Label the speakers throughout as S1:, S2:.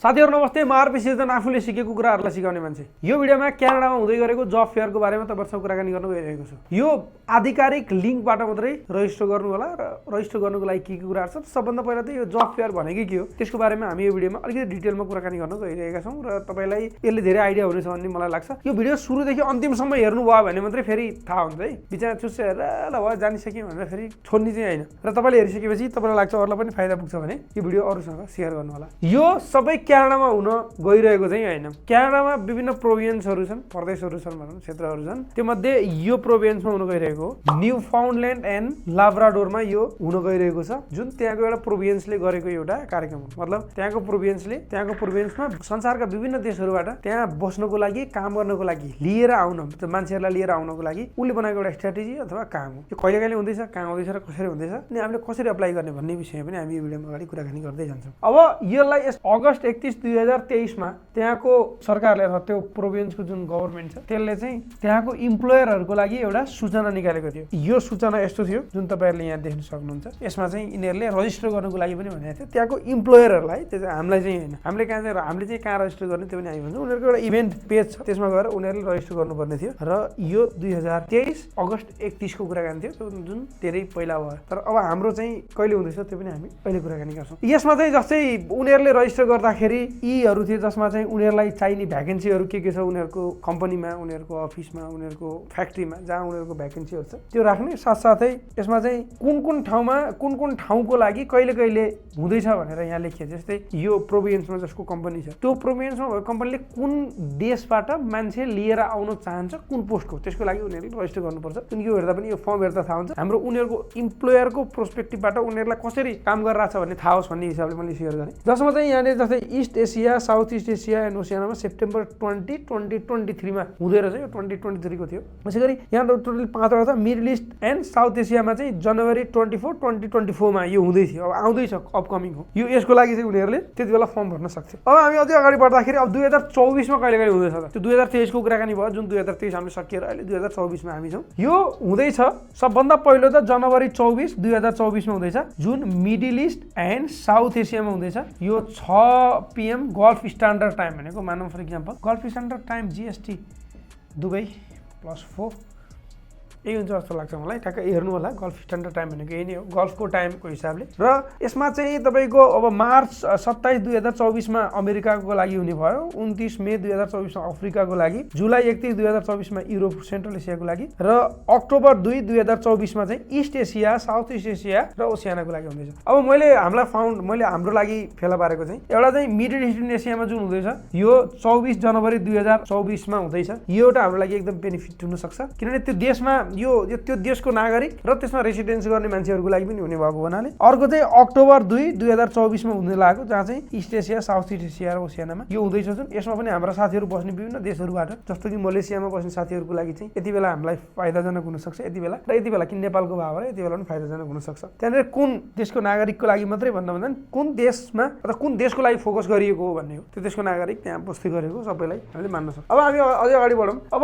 S1: साथीहरु नमस्ते, म आरपी सृजन, आफूले सिकेको कुराहरुलाई सिकाउने मान्छे। यो भिडियोमा क्यानाडामा हुँदै गरेको जब फेयरको बारेमा तपाईहरुसँग कुराकानी गर्न गइरहेको छु। यो आधिकारिक लिंकबाट मात्रै रजिस्टर गर्नु होला र रजिस्टर गर्नुको लागि के कुराहरु छ। सबभन्दा पहिला त यो जब फेयर भनेको के हो त्यसको बारेमा हामी यो भिडियोमा अलिकति डिटेलमा कुराकानी गर्न गइरहेका छौं र तपाईलाई यसले धेरै आइडिया हुनेछ भन्ने मलाई लाग्छ। यो भिडियो सुरुदेखि अन्तिमसम्म हेर्नु भयो भने मात्रै फेरि थाहा हुन्छ है। बिचरा चुस्से हेरेर ल भयो जानिसक्यो भनेर फेरि छोड्ने चाहिँ हैन। र तपाईले हेरिसकेपछि तपाईलाई लाग्छ अरूलाई पनि फाइदा पुग्छ भने यो भिडियो अरूसँग शेयर गर्नु होला। यो सबै क्यानाडामा हुन गइरहेको चाहिँ हैन। क्यानाडामा विभिन्न प्रोभिन्सहरु छन्, प्रदेशहरु छन् भनौं, क्षेत्रहरु छन्। त्यो मध्ये यो प्रोभिन्समा हुन गइरहेको न्यूफाउन्डल्यान्ड एन्ड लाब्राडोरमा यो हुन गइरहेको छ, जुन त्यहाँको एउटा प्रोभिन्सले गरेको एउटा कार्यक्रम हो। मतलब त्यहाँको प्रोभिन्समा संसारका विभिन्न देशहरुबाट त्यहाँ बस्नको लागि, काम गर्नको लागि लिएर आउन, मान्छेहरुलाई लिएर आउनको लागि उले बनाएको एउटा स्ट्र्याटेजी अथवा काम हो। यो कहिलेकाहीँ हुँदैछ, कहाँ हुँदैछ र कसरी हुँदैछ अनि हामीले कसरी अप्लाई गर्ने भन्ने विषयमा पनि हामी यो भिडियोमा अगाडि कुराकानी गर्दै जान्छौं। अब यसलाई अगस्त 31, 2023 मा त्यहाँको सरकारले अथवा त्यो प्रोभिन्सको जुन गभर्नमेन्ट छ त्यसले चाहिँ त्यहाँको इम्प्लोयरहरुको लागि एउटा सूचना निकालेको थियो। यो सूचना यस्तो थियो जुन तपाईहरुले यहाँ देख्न सक्नुहुन्छ। यसमा चाहिँ यिनीहरुले रजिस्टर गर्नको लागि पनि भनेको थियो त्यहाँको इम्प्लोयरहरुलाई। त्यो चाहिँ हामीलाई चाहिँ हैन, हामीले कहाँ रजिस्टर गर्ने त्यो पनि हामी भन्छौँ। उनीहरुको एउटा इभेन्ट पेज छ, त्यसमा गएर उनीहरुले रजिस्टर गर्नुपर्ने थियो र यो 2023 अगस्त 31 को कुराकानी थियो, जुन धेरै पहिला भयो। तर अब हाम्रो चाहिँ कहिले हुँदैछ त्यो पनि हामी अहिले कुराकानी गर्छौं। यसमा चाहिँ जस्तै उनीहरुले रजिस्टर गर्दाखेरि यीहरु थिए जसमा चाहिँ उनीहरुलाई चाहिने भ्याकेन्सीहरु के छ, उनीहरुको कम्पनीमा, उनीहरुको अफिसमा, उनीहरुको फ्याक्ट्रीमा जहाँ उनीहरुको भ्याकेन्सीहरु छ त्यो राख्ने। साथसाथै यसमा चाहिँ कुन ठाउँमा कुन ठाउँको लागि कहिले कहिले हुँदैछ भनेर यहाँ लेखिएको छ। जस्तै यो प्रोभिन्समा जसको कम्पनी छ त्यो प्रोभिन्समा भएको कम्पनीले कुन देशबाट मान्छे लिएर आउन चाहन्छ, कुन पोस्टको, त्यसको लागि उनीहरुले रजिस्टर गर्नुपर्छ। यो हेर्दा पनि यो फर्म हेर्दा थाहा हुन्छ हाम्रो उनीहरुको इम्प्लोयरको पर्सपेक्टिभबाट उनीहरुलाई कसरी काम गरिरहेछ भन्ने थाहा होस् भन्ने हिसाबले मैले शेयर गरेँ। जसमा चाहिँ यहाँले जस्तै east Asia, south east Asia and ओसियानामा सेप्टेम्बर 20, 2023 मा हुँदै रहेछ। यो 2023 को थियो। त्यसैगरी यहाँ टोटल 5 वटा छ। मिडल इस्ट एन्ड साउथ एसियामा चाहिँ जनवरी 24, 2024 मा यो हुँदै थियो। अब आउँदैछ, अपकमिङ हो यो। यसको लागि चाहिँ उनीहरुले त्यतिबेला फर्म भर्न सक्थ्यो। अब हामी अझै अगाडि बढ्दाखेरि अब 2024 मा कहिले हुँदैछ त। त्यो 2023 को कुराकानी भयो, जुन 2023 हामीले सकिएर अहिले 2024 मा हामी छौं। यो हुँदैछ सबभन्दा पहिलो त जनवरी 24, 2024 मा हुँदैछ, जुन मिडल इस्ट एन्ड साउथ एसियामा हुँदैछ। यो 6 PM गल्फ स्ट्यान्डर्ड टाइम भनेको मानौँ for example gulf standard time GST Dubai +4 यही हुन्छ जस्तो लाग्छ मलाई। ठ्याक्कै हेर्नु होला, गल्फ स्ट्यान्डर्ड टाइम भनेको यही नै हो गल्फको टाइमको हिसाबले। र यसमा चाहिँ तपाईको अब मार्च 27, 2024 मा अमेरिकाको लागि हुने भयो, 29 मे 2024 मा अफ्रिकाको लागि, जुलाई 31, 2024 मा युरोप सेन्ट्रल एसियाको लागि र अक्टोबर 2, 2024 मा चाहिँ east Asia, south east Asia र ओसियानाको लागि हुँदैछ। अब मैले हाम्रो लागि फेला पारेको चाहिँ एउटा चाहिँ मिडल इस्टर्न एसियामा जुन हुँदैछ यो 24 जनवरी 2024 मा हुँदैछ। यो एउटा हाम्रो लागि एकदम बेनिफिट हुन सक्छ, किनभने त्यो देशमा यो त्यो देशको नागरिक र त्यसमा रेसिडेन्स गर्ने मान्छेहरुको लागि पनि हुने भएको हुनाले। अर्को चाहिँ अक्टोबर 2, 2024 मा हुने लागेको, जहाँ चाहिँ east Asia, south east Asia र ओसियानामा यो हुँदैछ। जुन यसमा पनि हाम्रा साथीहरु बस्ने विभिन्न देशहरुबाट, जस्तो कि मलेसियामा बस्ने साथीहरुको लागि चाहिँ यति बेला हामीलाई फाइदाजनक हुन सक्छ, यति बेला र यति बेला कि नेपालको भाव र यति बेला पनि फाइदाजनक हुन सक्छ। त्यहाँनेर कुन देशको नागरिकको लागि मात्रै भन्दा कुन देशमा अथवा कुन देशको लागि फोकस गरिएको हो भन्ने हो। त्यो देशको नागरिक त्यहाँ बस्दै गरेको सबैलाई हामीले मान्न सक्छौं। अब हामी अझै अगाडि बढौं। अब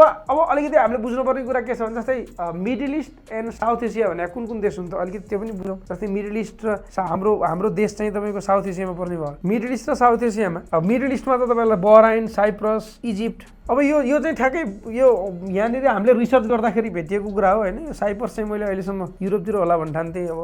S1: अलिकति हामीले बुझ्नुपर्ने कुरा के छ भने जस्तै middle east and south Asia भने कुन देश हुन्छ अलिकति त्यो पनि बुझौँ। जस्तै मिडल इस्ट र हाम्रो देश चाहिँ तपाईको साउथ एसियामा पर्ने भयो। मिडल इस्ट र साउथ एसियामा अब मिडल इस्टमा त तपाईलाई बहराइन, साइप्रस, इजिप्ट। अब यो चाहिँ ठ्याक्कै यो यहाँनिर हामीले रिसर्च गर्दाखेरि भेटिएको कुरा हो हैन। साइप्रस चाहिँ मैले अहिलेसम्म युरोपतिर होला भन्ने ठान्थे, अब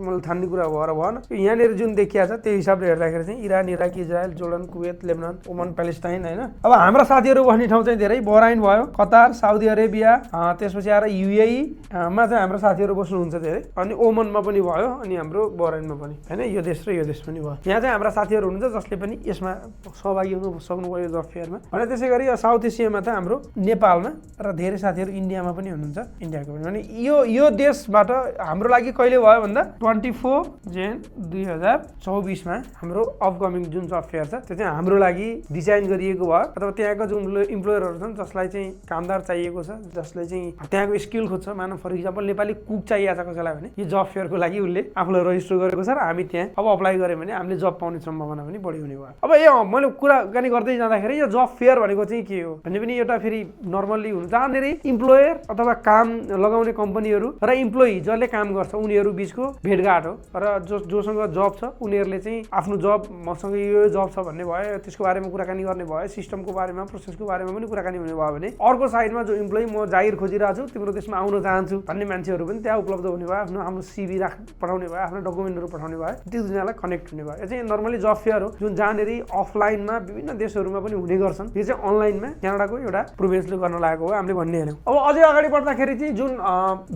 S1: मैले ठान्ने कुरा भएर भएन। यहाँनिर जुन देखिया छ त्यो हिसाबले हेर्दाखेरि चाहिँ Iran, Iraq, Israel, Jordan, Kuwait, Lebanon, Oman, Palestine हैन। अब हाम्रा साथीहरु बस्ने ठाउँ चाहिँ धेरै बहराइन भयो, कतार, साउदी अरेबिया, त्यसपछि आएर UAE मा चाहिँ हाम्रो साथीहरु बस्नुहुन्छ धेरै, अनि ओमनमा पनि भयो, अनि हाम्रो बहराइनमा पनि हैन। यो देश र यो देश पनि भयो। यहाँ चाहिँ हाम्रा साथीहरु हुनुहुन्छ जसले पनि यसमा सहभागी हुन सक्नुभयो जब फेयरमा। अनि त्यसैगरी साउथ एसियामा त हाम्रो नेपालमा र धेरै साथीहरु इन्डियामा पनि हुनुहुन्छ, इन्डियाको पनि। अनि यो देशबाट हाम्रो लागि कहिले भयो भन्दा 24 जेन 2024 मा हाम्रो अपकमिङ जुन जब फेयर छ त्यो चाहिँ हाम्रो लागि डिजाइन गरिएको भयो। अथवा त्यहाँको जुन इम्प्लोयरहरु छन् जसलाई चाहिँ कामदार चाहिएको छ, जसले चाहिँ त्यहाँको स्किल खोज्छ, मानव फर इक्जाम्पल नेपाली कुक चाहिएको छ कसैलाई भने यो जब फेयरको लागि उसले आफूलाई रजिस्टर गरेको छ र हामी त्यहाँ अब अप्लाई गर्यो भने हामीले जब पाउने सम्भावना पनि बढी हुने भयो। अब यो मैले कुराकानी गर्दै जाँदाखेरि यो जब फेयर भनेको चाहिँ के हो भन्ने पनि एउटा फेरि नर्मल्ली हुन्छ जहाँनिर इम्प्लोयर अथवा काम लगाउने कम्पनीहरू र इम्प्लोइ जसले काम गर्छ उनीहरू बिचको भेटघाट हो र जोसँग जब छ उनीहरूले चाहिँ आफ्नो जब मसँग यो जब छ भन्ने भयो त्यसको बारेमा कुराकानी गर्ने भयो सिस्टमको बारेमा प्रोसेसको बारेमा पनि कुराकानी हुने भयो भने अर्को साइडमा जो इम्प्लोइ म जागिर खोजिरहेको छु तिम्रो देशमा आउन चाहन्छु भन्ने मान्छेहरू पनि त्यहाँ उपलब्ध हुने भयो आफ्नो आफ्नो सिभी पठाउने भयो आफ्नो डकुमेन्टहरू पठाउने भयो त्यो दुनियाँलाई कनेक्ट हुने भयो यो चाहिँ नर्मली जब फेयर हो जुन जहाँनिर अफलाइनमा विभिन्न देशहरूमा पनि हुने गर्छन् यो चाहिँ अनलाइनमा क्यानाडाको एउटा प्रोभिन्सले गर्न लागेको हो हामीले भन्ने हेर्यौँ अब अझै अगाडि बढ्दाखेरि चाहिँ जुन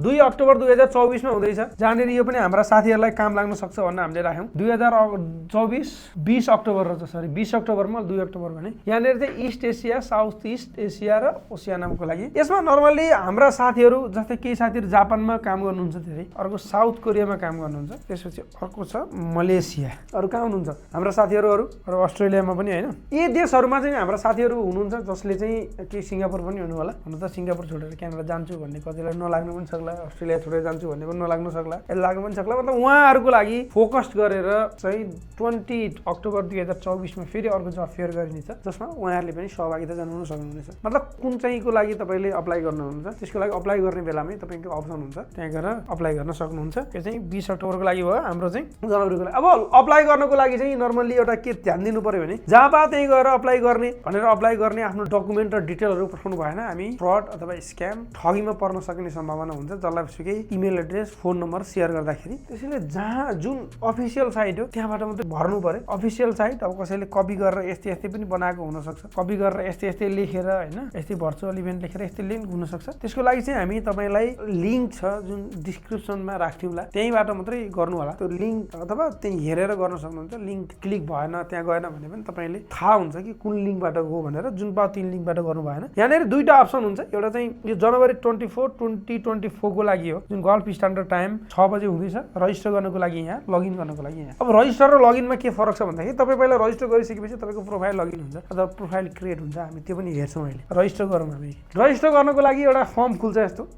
S1: 2 अक्टोबर 2024 मा हुँदैछ जहाँनिर यो पनि हाम्रा साथीहरूलाई काम लाग्न सक्छ भनेर हामीले राख्यौँ 2024 20 अक्टोबर र सरी 20 अक्टोबरमा 2 अक्टोबर भने यहाँनिर चाहिँ east Asia south east Asia र ओसियानाको लागि यसमा नर्मली हाम्रा साथीहरू जस्तै केही साथीहरू जापानमा काम गर्नुहुन्छ धेरै अर्को साउथ कोरियामा काम गर्नुहुन्छ त्यसपछि अर्को छ मलेसिया अरू कहाँ हुनुहुन्छ हाम्रा साथीहरू अरू अस्ट्रेलियामा पनि होइन यी देशहरूमा चाहिँ हाम्रा साथीहरू हुनुहुन्छ जसले चाहिँ केही सिङ्गापुर पनि हुनु होला हुन त सिङ्गापुर छोडेर क्यानाडा जान्छु भन्ने कतिलाई नलाग्नु पनि सक्ला अस्ट्रेलिया छोडेर जान्छु भन्ने पनि नलाग्नु सक्ला यसले लाग्नु पनि सक्ला मतलब उहाँहरूको लागि फोकस्ड गरेर चाहिँ 20 अक्टोबर 2024 मा फेरि अर्को जब फेयर गरिनेछ जसमा उहाँहरूले पनि सहभागिता जनाउन सक्नुहुनेछ मतलब कुन चाहिँको लागि तपाईँले अप्लाई गर्नुहुन्छ त्यसको लागि अप्लाई गर्ने बेलामै तपाईँको अप्सन हुन्छ त्यहाँ गएर अप्लाई गर्न सक्नुहुन्छ यो चाहिँ 20 अक्टोबरको लागि भयो हाम्रो चाहिँ जनवरीको लागि अब अप्लाई गर्नको लागि चाहिँ नर्मल्ली एउटा के ध्यान दिनु पर्यो भने जहाँ पाए त्यहीँ गएर अप्लाई गर्ने भनेर अप्लाई गर्ने आफ्नो डकुमेन्ट र डिटेलहरू पठाउनु भएन हामी फ्रड अथवा स्क्याम ठगीमा पर्न सक्ने सम्भावना हुन्छ जसलाई सुकै email address phone number share गर्दाखेरि त्यसैले जहाँ जुन अफिसियल साइट हो त्यहाँबाट मात्रै भर्नु पर्यो अफिसियल साइट अब कसैले कपी गरेर यस्तै यस्तै पनि बनाएको हुनसक्छ कपी गरेर यस्तै यस्तै लेखेर होइन यस्तै भर्चुअल इभेन्ट लेखेर यस्तै लिङ्क हुनसक्छ त्यसको लागि चाहिँ हामी तपाईँलाई लिङ्क छ जुन डिस्क्रिप्सनमा राख्थ्यौँला त्यहीँबाट मात्रै गर्नु होला त्यो लिङ्क अथवा त्यहीँ हेरेर गर्न सक्नुहुन्छ लिङ्क क्लिक भएन त्यहाँ गएन भने पनि तपाईँले थाहा हुन्छ कि कुन लिङ्कबाट हो भनेर जुन पाउ तिन लिङ्कबाट गर्नु भएन यहाँनिर दुईवटा अप्सन हुन्छ एउटा चाहिँ यो जनवरी 24 2024 को लागि हो जुन गल्फ स्ट्यान्डर्ड टाइम 6 बजे हुँदैछ रजिस्टर गर्नको लागि यहाँ लगइन गर्नको लागि यहाँ अब रजिस्टर र लगइनमा के फरक छ भन्दाखेरि तपाईँ पहिला रजिस्टर गरिसकेपछि तपाईँको प्रोफाइल लगइन हुन्छ अथवा प्रोफाइल क्रिएट हुन्छ हामी त्यो पनि हेर्छौँ अहिले रजिस्टर गरौँ हामी रजिस्टर गर्नको लागि एउटा फर्म खुल्छ यस्तो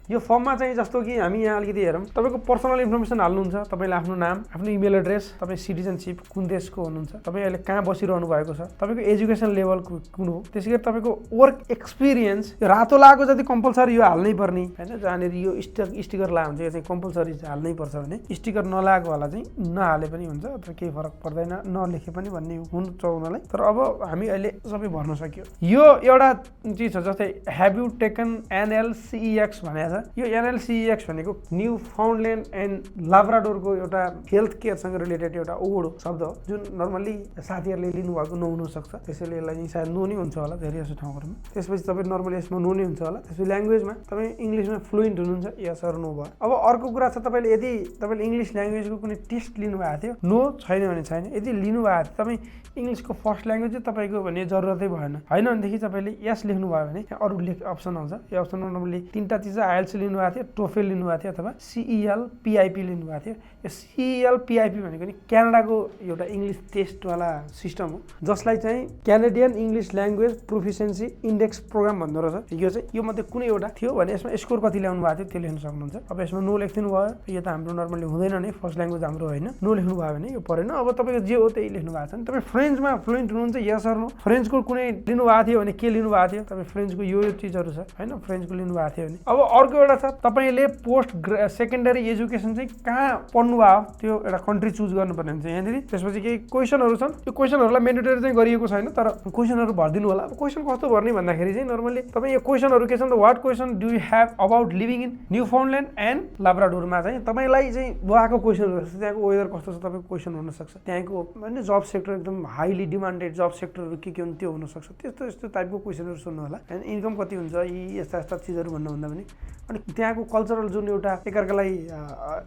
S1: यो फर्ममा चाहिँ जस्तो कि हामी यहाँ अलिकति हेरौँ तपाईँको पर्सनल इन्फर्मेसन हाल्नुहुन्छ तपाईँले आफ्नो नाम आफ्नो इमेल एड्रेस तपाईँ सिटिजनसिप कुन देशको हुनुहुन्छ तपाईँ अहिले कहाँ बसिरहनु भएको छ तपाईँको एजुकेसन लेभल कुन हो त्यसै गरी तपाईँको वर्क एक्सपिरियन्स रातो लागेको जति कम्पलसरी यो हाल्नै पर्ने होइन जहाँनिर यो स्टिकर ला हुन्छ यो चाहिँ कम्पलसरी हाल्नै पर्छ भने स्टिकर नलागेको होला चाहिँ नहाले पनि हुन्छ अथवा केही फरक पर्दैन नलेखे पनि भन्ने हुन्छ उनीहरूलाई तर अब हामी अहिले सबै भर्न सक्यो यो एउटा चिज छ जस्तै हेभ यु टेकन NLCEX भनेको छ यो NLCEX भनेको न्यूफाउन्डल्यान्ड एन्ड लाब्राडोरको एउटा हेल्थ केयरसँग रिलेटेड एउटा वर्ड हो शब्द हो जुन नर्मल्ली साथीहरूले लिनुभएको नहुन सक्छ त्यसैले यसलाई चाहिँ सायद नो नै हुन्छ होला धेरै जस्तो ठाउँहरूमा त्यसपछि तपाईँ नर्मली यसमा नो नै हुन्छ होला त्यसपछि ल्याङ्ग्वेजमा तपाईँ इङ्ग्लिसमा फ्लुएन्ट हुनुहुन्छ यस अर नो भयो अब अर्को कुरा छ तपाईँले यदि तपाईँले इङ्ग्लिस ल्याङ्ग्वेजको कुनै टेस्ट लिनुभएको थियो नो छैन भने छैन यदि लिनुभएको थियो तपाईँ इङ्ग्लिसको फर्स्ट ल्याङ्ग्वेज चाहिँ तपाईँको भने जरुरतै भएन होइन भनेदेखि तपाईँले यस लेख्नुभयो भने त्यहाँ अरू अप्सन आउँछ यो अप्सनमा नर्मली तिनवटा चिज आइएल्स लिनुभएको थियो टोफेल लिनुभएको थियो अथवा CEL PIP लिनुभएको थियो यो CEL PIP भनेको नि क्यानाडाको एउटा इङ्ग्लिस टेस्टवाला सिस्टम हो जसलाई चाहिँ Canadian English language proficiency index program भन्दो रहेछ यो चाहिँ यो मध्ये कुनै एउटा थियो भने यसमा स्कोर कति ल्याउनु भएको थियो त्यो लेख्न सक्नुहुन्छ अब यसमा नो लेखिदिनु भयो यो त हाम्रो नर्मली हुँदैन नै फर्स्ट ल्याङ्ग्वेज हाम्रो होइन नो लेख्नु भयो भने यो परेन अब तपाईँको जे हो त्यही लेख्नु भएको छ नि तपाईँ फ्रेन्चमा फ्लुएन्ट हुनुहुन्छ यस अर नो फ्रेन्चको कुनै लिनुभएको थियो भने के लिनुभएको थियो तपाईँ फ्रेन्चको यो चिजहरू छ होइन फ्रेन्चको लिनुभएको थियो भने अब अर्को एउटा छ तपाईँले पोस्ट सेकेन्डरी एजुकेसन चाहिँ कहाँ पढ्नु भयो त्यो एउटा कन्ट्री चुज गर्नुपर्ने हुन्छ यहाँनिर त्यसपछि केही क्वेसनहरू छन् त्यो क्वेसनहरूलाई मेन्डेटरी चाहिँ गरिएको छैन तर क्वेसनहरू भरिदिनु होला अब क्वेसन कस्तो भर्ने भन्दाखेरि चाहिँ नर्मली तपाईँ यो क्वेसनहरू के छन् त what question do you have about living in Newfoundland and लाब्राडोरमा चाहिँ तपाईँलाई चाहिँ बुवाको क्वेसनहरू जस्तो त्यहाँको वेदर कस्तो छ तपाईँको क्वेसन हुनसक्छ त्यहाँको होइन जब सेक्टर एकदम हाइली डिमान्डेड जब सेक्टरहरू के हुन् त्यो हुनसक्छ त्यस्तो यस्तो टाइपको क्वेसनहरू सुन्नु होला होइन इन्कम कति हुन्छ यी यस्ता यस्ता चिजहरू भन्नुभन्दा पनि अनि त्यहाँको कल्चरल जुन एउटा एकअर्कालाई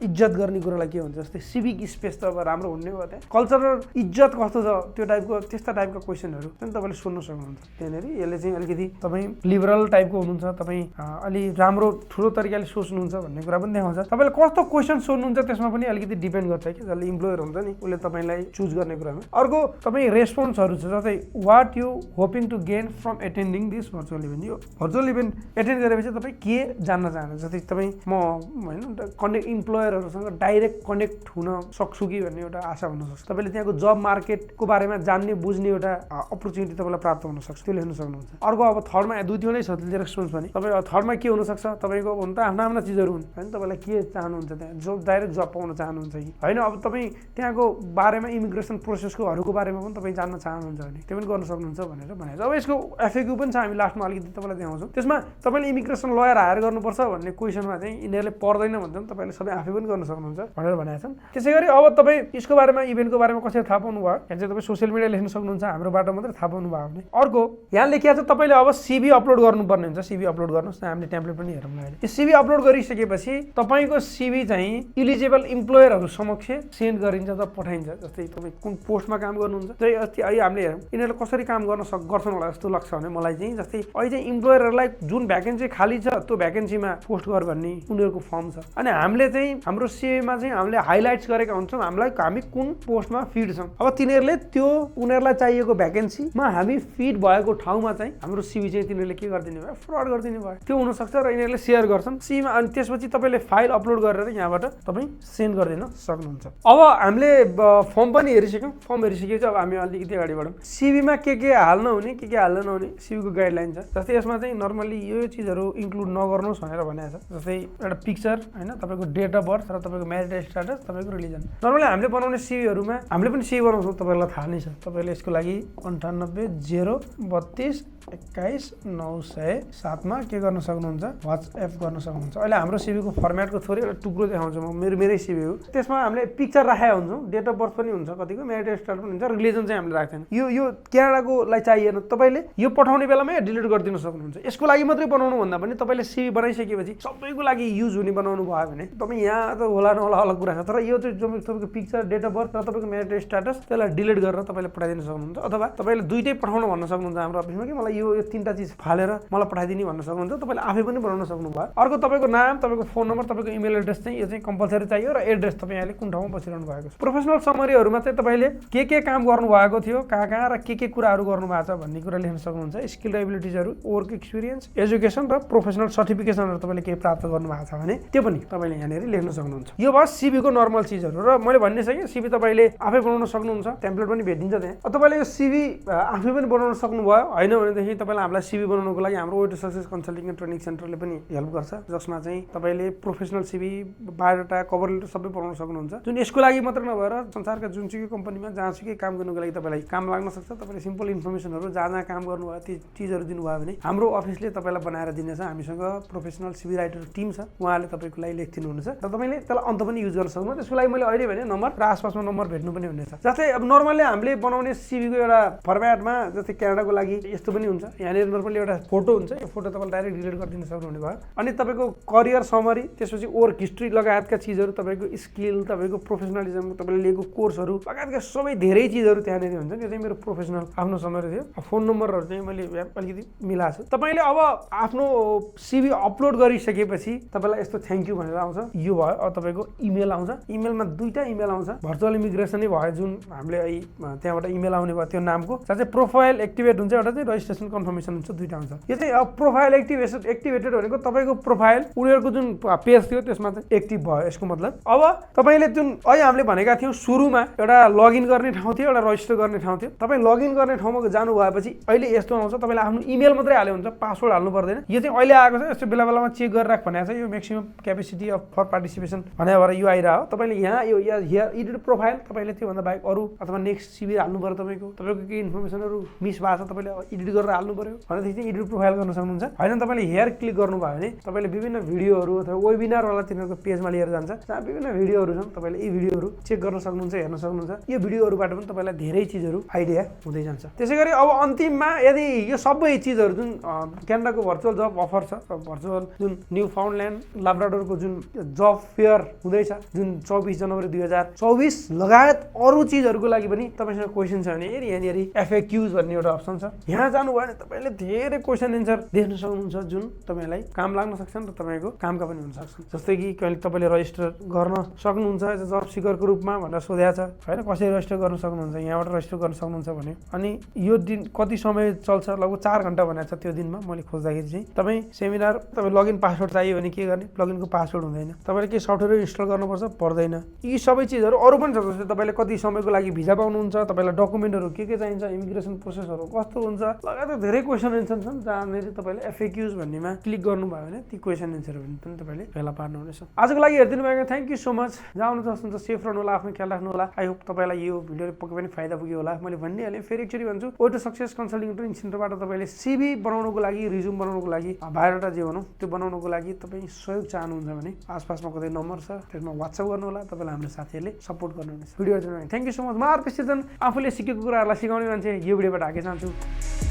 S1: इज्जत गर्ने कुरालाई के हुन्छ जस्तै सिभिक स्पेस त अब राम्रो हुने हो त्यहाँ कल्चरल इज्जत कस्तो छ त्यो टाइपको त्यस्ता टाइपको क्वेसनहरू पनि तपाईँले सोध्न सक्नुहुन्छ त्यहाँनिर यसले चाहिँ अलिकति तपाईँ लिबरल टाइपको हुनुहुन्छ तपाईँ अलि राम्रो ठुलो तरिकाले सोच्नुहुन्छ भन्ने कुरा पनि देखाउँछ तपाईँले कस्तो क्वेसन सोध्नुहुन्छ त्यसमा पनि अलिकति डिपेन्ड गर्छ कि जसले इम्प्लोयर हुन्छ नि उसले तपाईँलाई चुज गर्ने कुरामा अर्को तपाईँ रेस्पोन्सहरू छ जस्तै what you hoping to gain from attending this virtual event यो भर्चुअल इभेन्ट एटेन्ड गरेपछि तपाईँ के जान्न चाहनुहुन्छ जस्तै तपाईँ म होइन कनेक्ट इम्प्लोयरहरूसँग डाइरेक्ट कनेक्ट हुन सक्छु कि भन्ने एउटा आशा हुनसक्छ तपाईँले त्यहाँको जब मार्केटको बारेमा जान्ने बुझ्ने एउटा अपर्च्युनिटी तपाईँलाई प्राप्त हुनसक्छ सक्छ, त्यो लेख्न सक्नुहुन्छ। अर्को अब थर्डमा दुई तिनवटै छ जेरोक्स पनि। तपाईँ थर्डमा के हुनसक्छ, तपाईँको हुन त आफ्ना आफ्ना चिजहरू हुन् होइन, तपाईँलाई के चाहनुहुन्छ त्यहाँ, जब डाइरेक्ट जब पाउन चाहनुहुन्छ कि होइन, अब तपाईँ त्यहाँको बारेमा इमिग्रेसन प्रोसेसकोहरूको बारेमा पनि तपाईँ जान्न चाहनुहुन्छ भने त्यो पनि गर्न सक्नुहुन्छ भनेर भनेको छ। अब यसको एफएक्यू पनि छ, हामी लास्टमा अलिकति तपाईँलाई देखाउँछौँ। त्यसमा तपाईँले इमिग्रेसन लयर हायर गर्नुपर्छ भन्ने क्वेसनमा चाहिँ यिनीहरूले पर्दैन भन्छ, तपाईँले सबै आफै पनि गर्न सक्नुहुन्छ भनेर भनेका छन्। त्यसै गरी अब तपाईँ यसको बारेमा इभेन्टको बारेमा कसरी थाहा पाउनु भयो, यहाँ चाहिँ तपाईँ सोसियल मिडिया लेख्न सक्नुहुन्छ, हाम्रोबाट मात्रै थाहा पाउनु भयो भने। अर्को यहाँ लेखिया छ तपाईँले अब सिभी अपलोड गर्नुपर्ने हुन्छ, सिभी अपलोड गर्नुहोस् न, हामीले टेम्प्लेट पनि हेरौँ अहिले। यो सिभी अपलोड गरिसकेपछि तपाईँको सिभी चाहिँ इलिजिबल इम्प्लोयरहरू समक्ष सेन्ड गरिन्छ त पठाइन्छ। जस्तै तपाईँ कुन पोस्टमा काम गर्नुहुन्छ, जस्तै अस्ति अहिले हामीले हेरौँ यिनीहरूले कसरी काम गर्छन् होला जस्तो लाग्छ भने मलाई चाहिँ, जस्तै अहिले चाहिँ इम्प्लोयरहरूलाई जुन भ्याकेन्सी खाली छ त्यो भ्याकेन्सीमा पोस्ट गर भन्ने उनीहरूको फर्म छ, अनि हामीले चाहिँ हाम्रो सिभीमा चाहिँ हामीले हाइलाइट्स गरेका हुन्छौँ हामी कुन पोस्टमा फिट छौँ। अब तिनीहरूले त्यो उनीहरूलाई चाहिएको भ्याकेन्सीमा हामी फिट भएको ठाउँमा चाहिँ हाम्रो सिभी चाहिँ तिनीहरूले के गरिदिने भयो, फ्रड गरिदिने भयो, त्यो हुनसक्छ र यिनीहरूले सेयर गर्छन् सिभीमा। अनि त्यसपछि तपाईँले फाइल अपलोड गरेर यहाँबाट तपाईँ सेन्ड गरिदिन सक्नुहुन्छ। अब हामीले फर्म पनि हेरिसक्यौँ, फर्म हेरिसकेपछि अब हामी अलिकति अगाडि बढौँ। सिभीमा के हाल्न हुने के हाल्न नहुने सिभीको गाइडलाइन छ। जस्तै यसमा चाहिँ नर्मली यो चिजहरू इन्क्लुड नगर्नुहोस् भनेर भनेको छ। जस्तै एउटा पिक्चर होइन, तपाईँको डेट अफ बर्थ र तपाईँको म्यारिड स्ट्याटस, तपाईँको रिलिजन। नर्मली हामीले बनाउने सिभीहरूमा हामीले पनि सिभी बनाउँछौँ, तपाईँलाई थाहा नै छ। तपाईँले यसको लागि 9802321907मा के गर्न सक्नुहुन्छ, वाट्सएप गर्न सक्नुहुन्छ। अहिले हाम्रो सिभीको फर्मेटको थोरै एउटा टुक्रो देखाउँछु म, मेरै सिभी हो। त्यसमा हामीले पिक्चर राखेका हुन्छौँ, डेट अफ बर्थ पनि हुन्छ, कतिको म्यारिड स्ट्याटस पनि हुन्छ, रिलिजन चाहिँ हामीले राख्दैन। यो क्यानाडाको लागि चाहिएन, तपाईँले यो पठाउने बेलामै डिलिट गरिदिन सक्नुहुन्छ। यसको लागि मात्रै बनाउनु भन्दा पनि तपाईँले सिभी बनाइसकेपछि सबैको लागि युज हुने बनाउनु भयो भने तपाईँ यहाँ त होला नहोला अलग कुरा छ, तर यो चाहिँ तपाईँको पिक्चर, डेट अफ बर्थ र तपाईँको म्यारिड स्ट्याटस त्यसलाई डिलिट गरेर तपाईँले पठाइदिन सक्नुहुन्छ। अथवा तपाईँले दुइटै पठाउनु भन्न सक्नुहुन्छ हाम्रो अफिसमा कि मलाई यो तिनवटा चिज फालेर मलाई पठाइदिने भन्न सक्नुहुन्छ, तपाईँले आफै पनि बनाउन सक्नुभयो। अर्को तपाईँको नाम, तपाईँको फोन नम्बर, तपाईँको इमेल एड्रेस चाहिँ यो चाहिँ कम्पलसरी चाहियो र एड्रेस तपाईँ यहाँले कुन ठाउँमा बसिरहनु भएको छ। प्रोफेसनल समरीहरूमा चाहिँ तपाईँले के काम गर्नुभएको थियो, कहाँ र के कुराहरू गर्नुभएको छ भन्ने कुरा लेख्न सक्नुहुन्छ। स्किल र एबिलिटिजहरू, वर्क एक्सपिरियन्स, एजुकेसन र प्रोफेसनल सर्टिफिकेसनहरू तपाईँले केही प्राप्त गर्नुभएको छ भने त्यो पनि तपाईँले यहाँनिर लेख्न सक्नुहुन्छ। यो भयो सिभीको नर्मल चिजहरू। र मैले भन्ने छ कि सिभी तपाईँले आफै बनाउन सक्नुहुन्छ, टेम्प्लेट पनि भेटिन्छ त्यहाँ। तपाईँले यो सिभी आफै पनि बनाउन सक्नुभयो, होइन भनेदेखि तपाईँलाई हामीलाई सिभी बनाउनुको लागि हाम्रो way to success consulting and training सेन्टरले पनि हेल्प गर्छ, जसमा चाहिँ तपाईँले professional CV, biodata, cover letter सबै बनाउन सक्नुहुन्छ। जुन यसको लागि मात्र नभएर संसारका जुनसुकै कम्पनीमा जहाँसुकै काम गर्नुको लागि तपाईँलाई काम लाग्न सक्छ। तपाईँले सिम्पल इन्फर्मेसनहरू जहाँ काम गर्नुभयो ती चिजहरू दिनुभयो भने हाम्रो अफिसले तपाईँलाई बनाएर दिनेछ। हामीसँग प्रोफेसनल सिभी राइटर टिम छ, उहाँले तपाईँको लागि लेखिदिनुहुन्छ र तपाईँले त्यसलाई अन्त पनि युज गर्न सक्नुहुन्छ। त्यसको लागि मैले अहिले भने नम्बर र आसपासमा नम्बर भेट्नु पनि हुनेछ। जस्तै अब नर्मल्ली हामीले बनाउने सिभीको एउटा फर्मेटमा जस्तै क्यानाडाको लागि यस्तो पनि हुन्छ, यहाँनिर नर्मल्ली एउटा फोटो हुन्छ, यो फोटो तपाईँले डाइरेक्ट डिलिट गरिदिन सक्नुहुने भयो। अनि तपाईँको करियर समरी, त्यसपछि वर्क हिस्ट्री लगायतका चिजहरू, तपाईँको स्किल, तपाईँको प्रोफेसनलिजम, तपाईँले लिएको कोर्सहरू लगायतका सबै धेरै चिजहरू त्यहाँनिर हुन्छ। यो चाहिँ मेरो प्रोफेसनल आफ्नो समरी थियो। फोन नम्बरहरू चाहिँ मैले अलिकति मिलाएको छु। तपाईँले अब आफ्नो सिभी अपलोड गरिसकेपछि तपाईँलाई यस्तो थ्याङ्क यू भनेर आउँछ, यो भयो। अब तपाईँको इमेल आउँछ, इमेलमा दुईवटा इमेल आउँछ, भर्चुअल इमिग्रेसनै भयो जुन हामीले त्यहाँबाट इमेल आउने भयो त्यो नामको, जहाँ चाहिँ प्रोफाइल एक्टिभेट हुन्छ, एउटा चाहिँ रजिस्ट्रेसन कन्फर्मेसन हुन्छ, दुईवटा हुन्छ। यो चाहिँ अब प्रोफाइल एक्टिभेटेड भनेको तपाईँको प्रोफाइल उनीहरूको जुन पेज थियो त्यसमा चाहिँ एक्टिभ भयो, यसको मतलब। अब तपाईँले जुन अहिले हामीले भनेका थियौँ सुरुमा एउटा लगइन गर्ने ठाउँ थियो, एउटा रजिस्टर गर्ने ठाउँ थियो। तपाईँ लगइन गर्ने ठाउँमा जानु भएपछि अहिले यस्तो आउँछ, तपाईँले आफ्नो इमेल मात्रै हाल्यो हुन्छ, पासवर्ड हाल्नु पर्दैन। यो चाहिँ अहिले आएको छ, यस्तो बेला बेलामा चेक गरिराख भनेको छ। यो maximum capacity of for participation भनेर यो आइरह्यो। तपाईँले यहाँ यो हियर एडिट प्रोफाइल तपाईँले त्योभन्दा बाहेक अरू अथवा नेक्स्ट सिभी हाल्नु पर्यो, तपाईँको केही इन्फर्मेसनहरू मिस भएको छ, तपाईँले एडिट गरेर हाल्नु पर्यो भनेदेखि चाहिँ एडिट प्रोफाइल गर्न सक्नुहुन्छ। होइन तपाईँले हेयर क्लिक गर्नुभयो भने तपाईँले विभिन्न भिडियोहरू अथवा वेबिनारवाला तिनीहरूको पेजमा लिएर जान्छ, जहाँ विभिन्न भिडियोहरू छन्, तपाईँले यी भिडियोहरू चेक गर्न सक्नुहुन्छ, हेर्न सक्नुहुन्छ। यो भिडियोहरूबाट पनि तपाईँलाई धेरै चिजहरू आइडिया हुँदै जान्छ। त्यसै गरी अब अन्तिममा यदि यो सबै चिजहरू जुन क्यानाडाको भर्चुअल जब अफर छ, भर्चुअल जुन न्युफाउन्डल्यान्ड लाब्राडोरको जुन जब फेयर हुँदैछ जुन 24 जनवरी 2024 लगायत अरू चिजहरूको लागि पनि तपाईँसँग क्वेसन छ भने यहाँनिर एफएक्यूज भन्ने एउटा अप्सन छ, यहाँ जानुभयो भने तपाईँले धेरै क्वेसन एन्सर देख्न सक्नुहुन्छ जुन तपाईँलाई काम लाग्न सक्छन् र तपाईँको कामका पनि हुन सक्छन्। जस्तै कि कहिले तपाईँले रजिस्टर गर्न सक्नुहुन्छ जब सिकरको रूपमा भनेर सोधेको छ, होइन कसरी रजिस्टर गर्न सक्नुहुन्छ, यहाँबाट रजिस्टर गर्न सक्नुहुन्छ भने। अनि यो दिन कति समय चल्छ, लगभग 4 घन्टा भनेको छ त्यो दिनमा मैले खोज्दाखेरि चाहिँ। तपाईँ सेमिनार, तपाईँ लगइन पासवर्ड चाहियो भने के गर्ने, लगइनको पासवर्ड हुँदैन, तपाईँले के सफ्टवेयर इन्स्टल गर्नुपर्छ पर्दैन। यी सबै चिजहरू अरू पनि छ, जस्तै तपाईँले कति समयको लागि भिजा पाउनुहुन्छ, तपाईँलाई डकुमेन्टहरू के चाहिन्छ, इमिग्रेसन प्रोसेसहरू कस्तो हुन्छ लगायत धेरै क्वेसन एन्सर छन् जहाँनिर तपाईँले FAQs भन्नेमा क्लिक गर्नुभयो भने ती क्वेसन एन्सर पनि तपाईँले फेला पार्नुहुनेछ। आजको लागि हेरिदिनु भएको थ्याङ्क यू सो मच। जहाँ हुनुहुन्छ सेफ रहनु होला, आफ्नो ख्याल राख्नु होला। आई होप तपाईँलाई यो भिडियोले पक्कै पनि फाइदा पुग्यो होला। मैले भनिहालेँ, फेरि एकचोटि भन्छु, Way to Success consulting training सेन्टरबाट तपाईँले CV बनाउनुको लागि, रिज्युम बनाउनुको लागि, बायोडाटा जे भनौँ त्यो बनाउनुको लागि तपाईँ सहयोग चाहनुहुन्छ भने आसपासमा कतै नम्बर छ, त्यसमा WhatsApp गर्नु होला। तपाईँलाई हाम्रो साथीहरूले सपोर्ट गर्नुहुनेछ। भिडियो हेर्नु थ्याङ्क यू सो मच। म आरपी सृजन, आफूले सिकेको कुराहरूलाई सिकाउने मान्छे, यो भिडियोबाट आगे चाहन्छु।